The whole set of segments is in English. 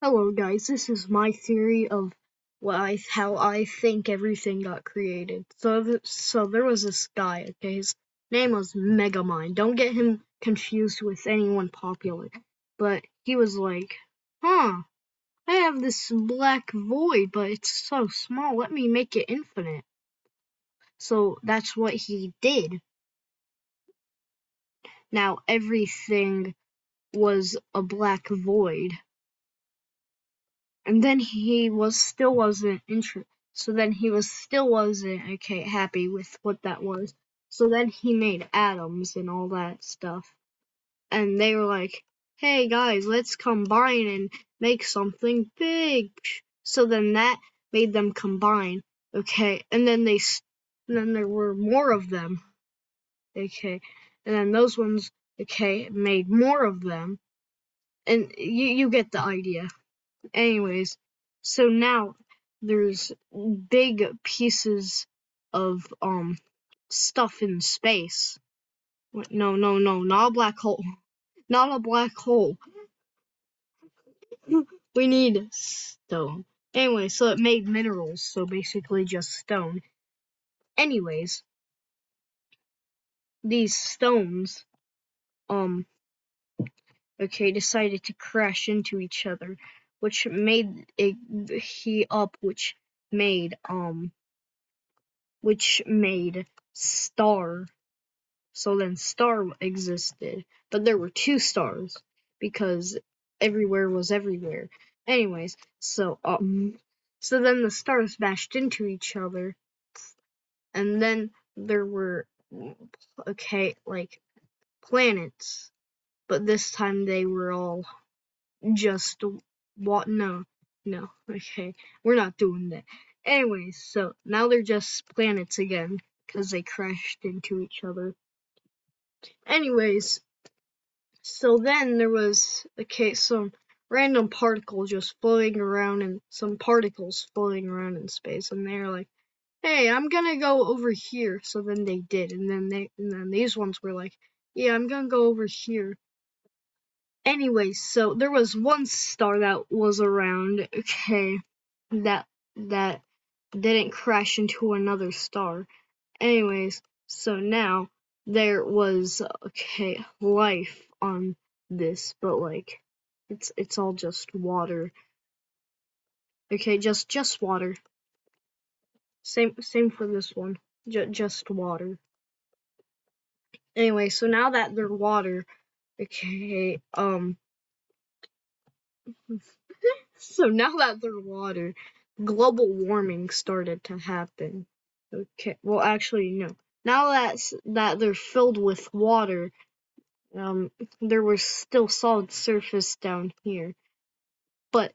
Hello guys, this is my theory of how I think everything got created. So there was this guy, okay, his name was Megamind. Don't get him confused with anyone popular. But he was like, I have this black void, but it's so small, let me make it infinite. So that's what he did. Now everything was a black void. And then he still wasn't happy with what that was. So then he made atoms and all that stuff. And they were like, "Hey guys, let's combine and make something big." So then that made them combine. Okay, and then there were more of them. Okay, and then those ones made more of them. And you get the idea. Anyways, so now there's big pieces of stuff in space. No, not a black hole. Not a black hole. We need stone. Anyway, so it made minerals, so basically just stone. Anyways, these stones decided to crash into each other, which made it heat up, which made star. So then star existed, but there were two stars because everywhere was everywhere. Anyways, so then the stars smashed into each other, and then there were like planets, but this time they were all just what? No, we're not doing that. Anyways, so now they're just planets again because they crashed into each other. Anyways, so then there was some random particle just floating around, and some particles floating around in space, and they're like, "Hey, I'm gonna go over here." So then they did, and then these ones were like, "Yeah, I'm gonna go over here." Anyways, so there was one star that was around, that didn't crash into another star. Anyways, so now there was life on this, but like it's all just water. Just water. Same for this one. Just water. Anyway, so now that they're water, so now that they're water, global warming started to happen. Okay, well actually no. Now that they're filled with water, there was still solid surface down here, but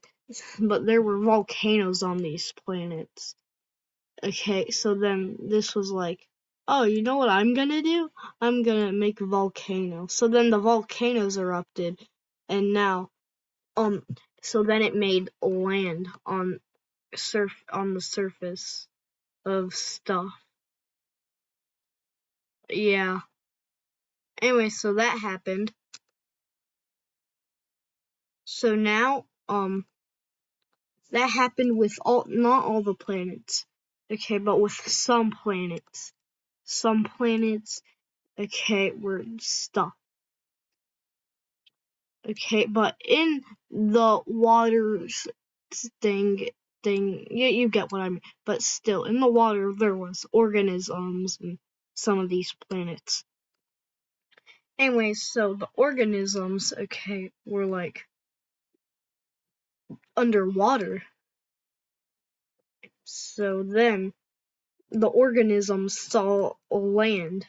there were volcanoes on these planets. Okay, so then this was like, oh, you know what I'm gonna do? I'm gonna make a volcano. So then the volcanoes erupted, and now so then it made land on the surface of stuff. Yeah. Anyway, so that happened. So now that happened with not all the planets. Okay, but with some planets. Some planets were stuck. Okay, but in the water thing, you get what I mean. But still, in the water, there was organisms in some of these planets. Anyway, so the organisms, were like underwater. So then the organisms saw land,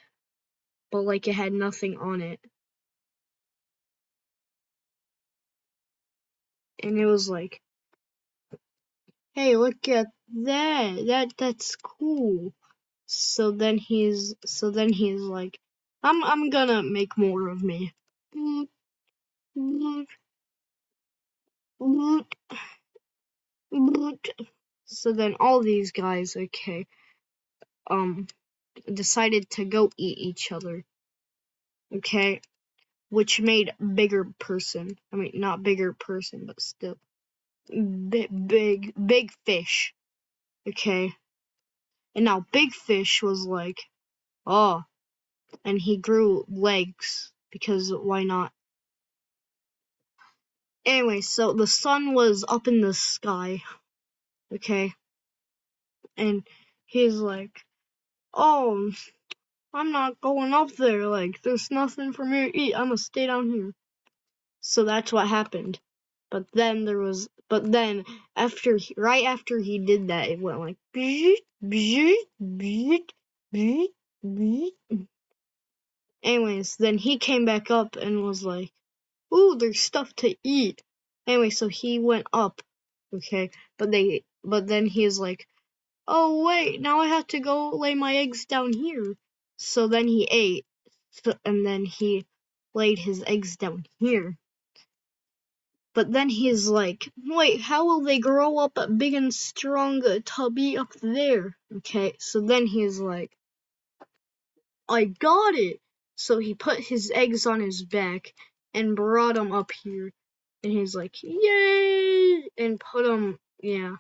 but like it had nothing on it. And it was like, hey, look at that's cool. So then he's like, I'm gonna make more of me. So then all these guys, decided to go eat each other. Which made bigger person. I mean, not bigger person, but still. big fish. Okay. And now Big Fish was like, oh, and he grew legs because why not? Anyway, so the sun was up in the sky, okay? And he's like, oh, I'm not going up there. Like, there's nothing for me to eat. I'm gonna stay down here. So that's what happened. But then right after he did that, it went like, beep, beep, beep, beep, beep. Anyways, then he came back up and was like, ooh, there's stuff to eat. Anyway, so he went up, okay? But then he's like, oh wait, now I have to go lay my eggs down here. So then he ate, and then he laid his eggs down here. But then he's like, wait, how will they grow up big and strong to be up there? Okay, so then he's like, I got it! So he put his eggs on his back and brought them up here. And he's like, yay! And put them, yeah.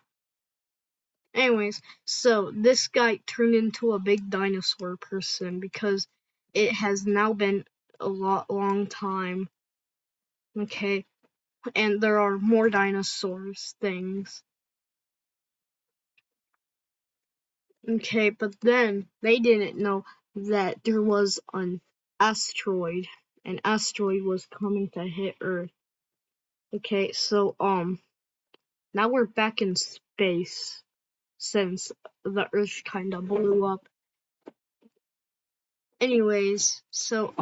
Anyways, so this guy turned into a big dinosaur person because it has now been a long time. Okay, and there are more dinosaurs things. Okay, but then they didn't know that there was an asteroid. An asteroid was coming to hit Earth. Okay, so now we're back in space since the Earth kinda blew up. Anyways, so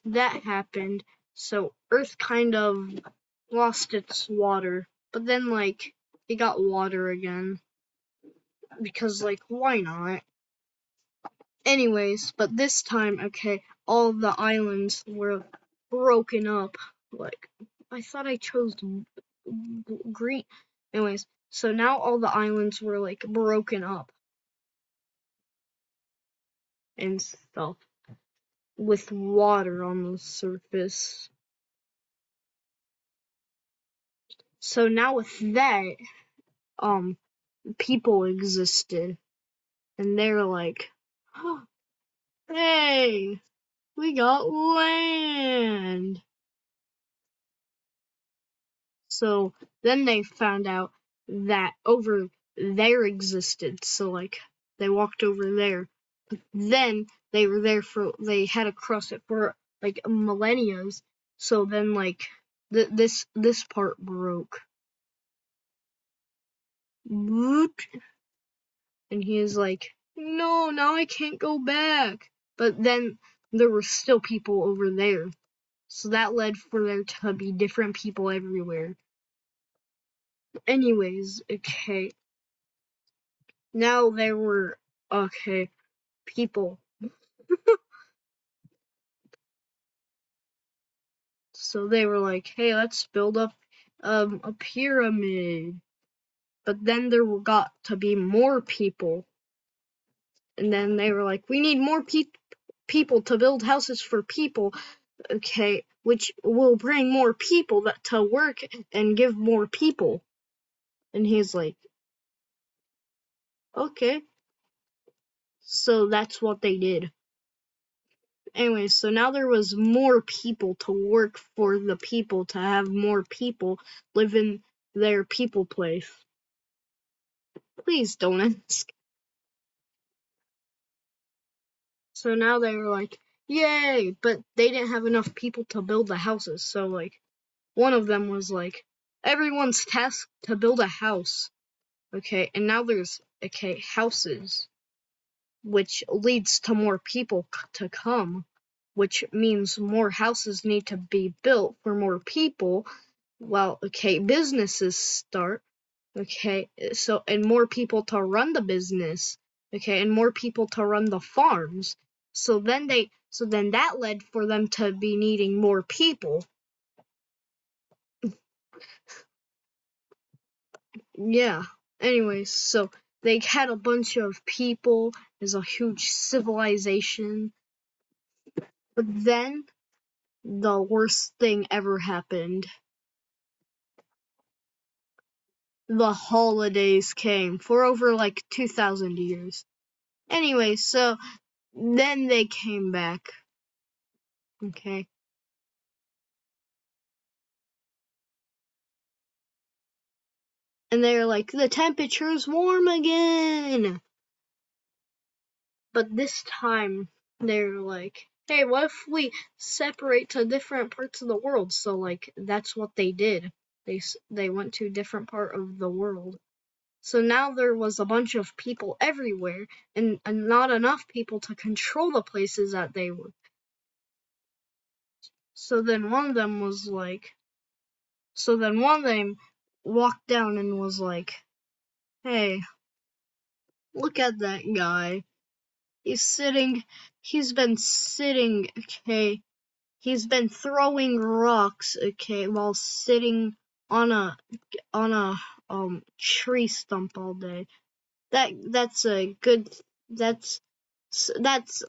that happened. So Earth kind of lost its water, but then like it got water again because like why not? Anyways, but this time, okay, all the islands were broken up. Like, I thought I chose green. Anyways, so now all the islands were like broken up and stuff with water on the surface. So now with that, people existed, and they're like, oh, hey, we got land. So then they found out that over there existed. So like they walked over there. Then they were there they had to cross it for like millennia. So then like this part broke. And he is like, no, now I can't go back. But then there were still people over there. So that led for there to be different people everywhere. Anyways, okay. Now there were, okay, people. So they were like, hey, let's build up a pyramid. But then there got to be more people. And then they were like, we need more people to build houses for people. Okay, which will bring more people to work and give more people. And he's like, okay. So that's what they did. Anyway, so now there was more people to work for the people to have more people live in their people place. Please don't ask. So now they were like, yay! But they didn't have enough people to build the houses. So like, one of them was like, everyone's tasked to build a house. Okay, and now there's, okay, houses, which leads to more people to come, which means more houses need to be built for more people. Well, okay, businesses start, okay, so, and more people to run the business, okay, and more people to run the farms. So then that led for them to be needing more people. Yeah. Anyways, so they had a bunch of people. There's a huge civilization. But then the worst thing ever happened. the holidays came for over like 2,000 years. Anyway, so then they came back. Okay. And they're like, the temperature's warm again. But this time, they're like, hey, what if we separate to different parts of the world? So, like, that's what they did. They went to a different part of the world. So now there was a bunch of people everywhere, and not enough people to control the places that they were. So then one of them walked down and was like, hey, look at that guy. He's been sitting, okay. He's been throwing rocks, okay, while sitting on a tree stump all day. That's a good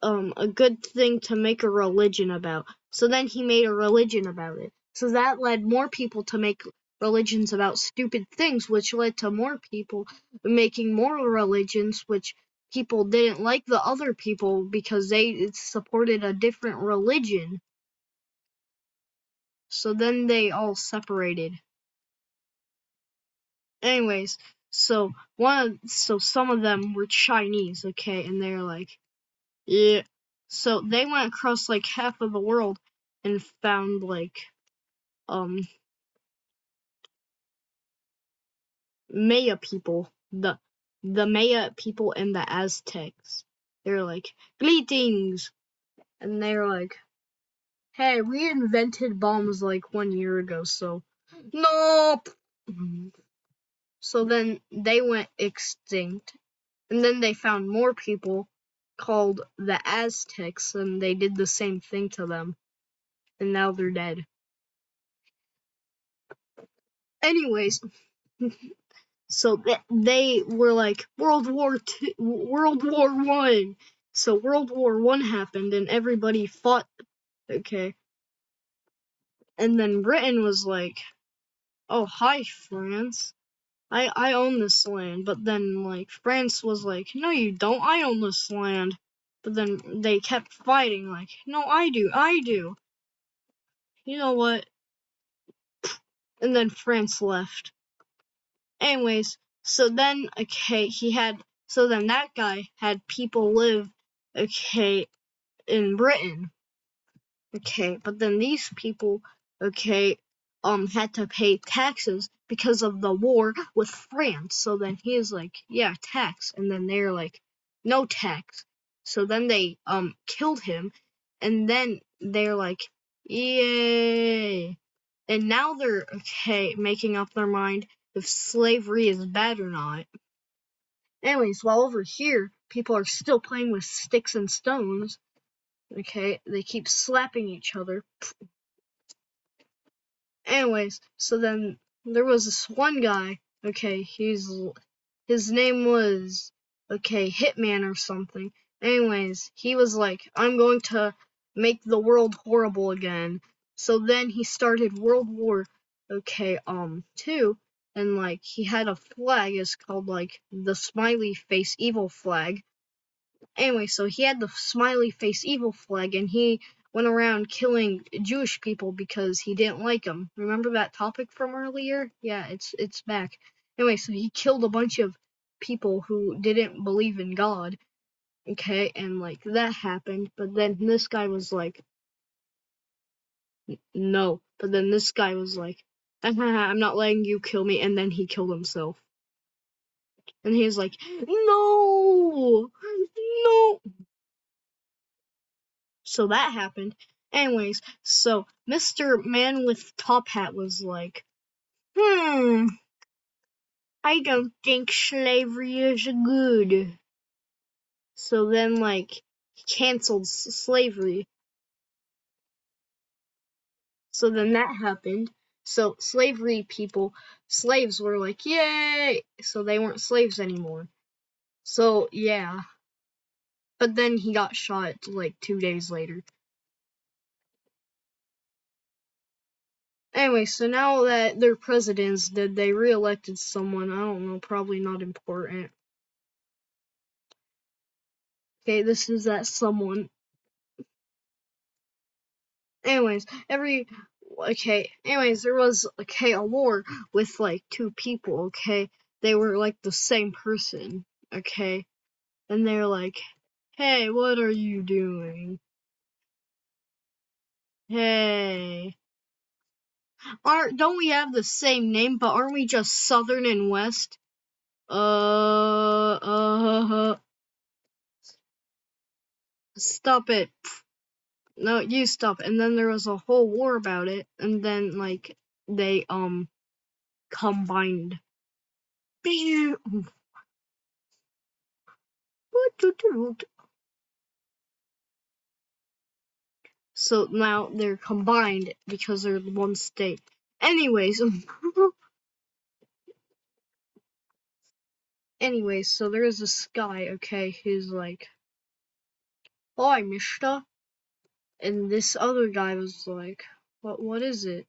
a good thing to make a religion about. So then he made a religion about it. So that led more people to make religions about stupid things, which led to more people making more religions, which people didn't like the other people because they supported a different religion. So then they all separated. Anyways, so some of them were Chinese, okay, and they're like, yeah. So they went across like half of the world and found like Maya people, the Maya people and the Aztecs. They're like, greetings, and they're like, hey, we invented bombs like 1 year ago, so nope. So then they went extinct, and then they found more people called the Aztecs, and they did the same thing to them, and now they're dead. Anyways, so they were like World War II, World War One. So World War One happened, and everybody fought. Okay, and then Britain was like, "Oh, hi, France. I own this land." But then like France was like, "No, you don't. I own this land." But then they kept fighting, like, "No, I do. I do." You know what? And then France left. Anyways, so then so then that guy had people live, okay, in Britain, okay, but then these people, okay, had to pay taxes because of the war with France. So then he is like, yeah, tax, and then they're like, no tax. So then they killed him, and then they're like, yay. And now they're, okay, making up their mind if slavery is bad or not. Anyways, while over here, people are still playing with sticks and stones. Okay, they keep slapping each other. Anyways, so then there was this one guy. Okay, his name was, okay, Hitman or something. Anyways, he was like, I'm going to make the world horrible again. So then he started World War, okay, 2, and like he had a flag. It's called like the smiley face evil flag. Anyway, so he had the smiley face evil flag, and he went around killing Jewish people because he didn't like them. Remember that topic from earlier? Yeah, it's back. Anyway, so he killed a bunch of people who didn't believe in God. Okay, and like that happened, but then this guy was like, no. But then this guy was like, I'm not letting you kill me, and then he killed himself. And he was like, no, no. So that happened. Anyways, so Mr. Man with Top Hat was like, I don't think slavery is good. So then, like, he canceled slavery. So then that happened. So slaves were like, yay! So they weren't slaves anymore. So, yeah. But then he got shot, like, 2 days later. Anyway, so now that their president's dead, they re-elected someone. I don't know, probably not important. Okay, this is that someone. Anyways, there was a war with like two people. Okay, they were like the same person. Okay, and they're like, "Hey, what are you doing? Hey, don't we have the same name? But aren't we just Southern and West?" Stop it. No, you stop. And then there was a whole war about it, and then like they combined. So now they're combined because they're one state. Anyways, so there's this guy, okay, who's like, "Hi, mister." And this other guy was like, what is it?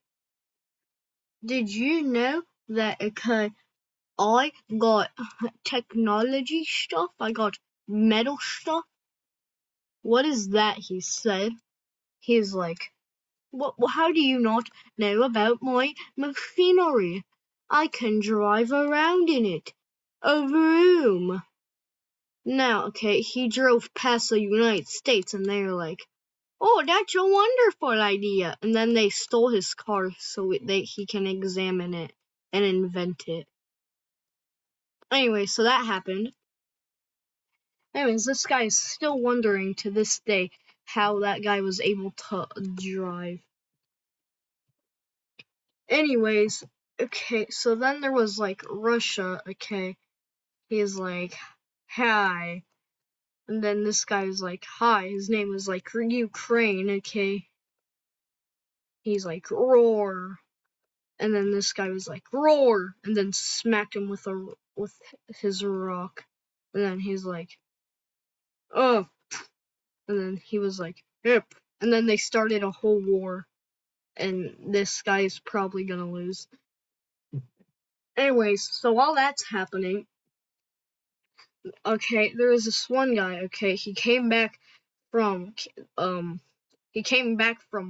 "Did you know that, okay, I got technology stuff? I got metal stuff." "What is that?" he said. He's like, how do you not know about my machinery? I can drive around in it. A vroom." Now, okay, he drove past the United States and they were like, "Oh, that's a wonderful idea." And then they stole his car so he can examine it and invent it. Anyway, so that happened. Anyways, this guy is still wondering to this day how that guy was able to drive. Anyways, okay, so then there was like Russia, okay. He's like, "Hi." And then this guy's like, "Hi." His name was like Ukraine, okay. He's like, "Roar." And then this guy was like, "Roar," and then smacked him with his rock. And then he's like, "Oh." And then he was like, "Yep." And then they started a whole war. And this guy's probably gonna lose. Anyways, so while that's happening, okay, there was this one guy, okay, he came back from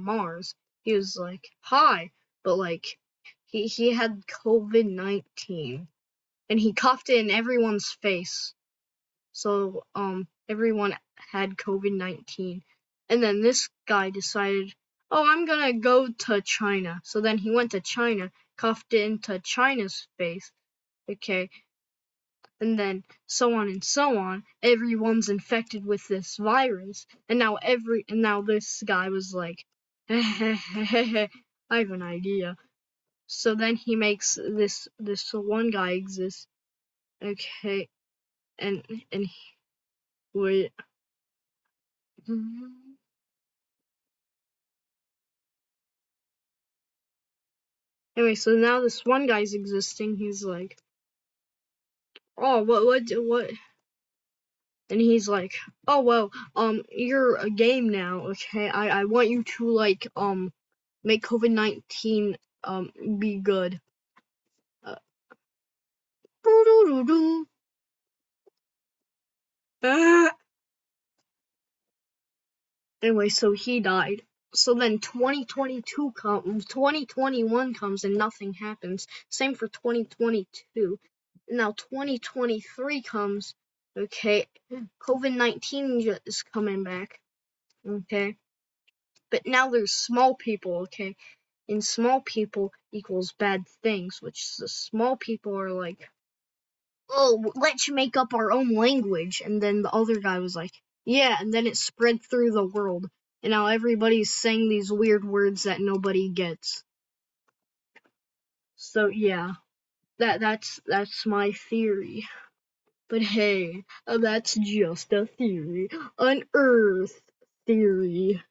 Mars. He was like, "Hi," but like he had COVID-19 and he coughed it in everyone's face. So everyone had COVID-19. And then this guy decided, "Oh, I'm gonna go to China." So then he went to China, coughed it into China's face. Okay, and then so on and so on. Everyone's infected with this virus, and now this guy was like, "I have an idea." So then he makes this one guy exist, okay, and wait. Anyway, so now this one guy's existing. He's like, "Oh, what?" And he's like, "Oh well, you're a game now, okay? I want you to like make COVID-19 be good." Uh, Anyway, so he died. So then 2021 comes and nothing happens. Same for 2022. Now 2023 comes. Okay, COVID-19 is coming back. Okay, but now there's small people. Okay, and small people equals bad things, which the small people are like, "Oh, let's make up our own language." And then the other guy was like, "Yeah," and then it spread through the world. And now everybody's saying these weird words that nobody gets. So yeah, that's my theory. But hey, that's just a theory. An Earth theory.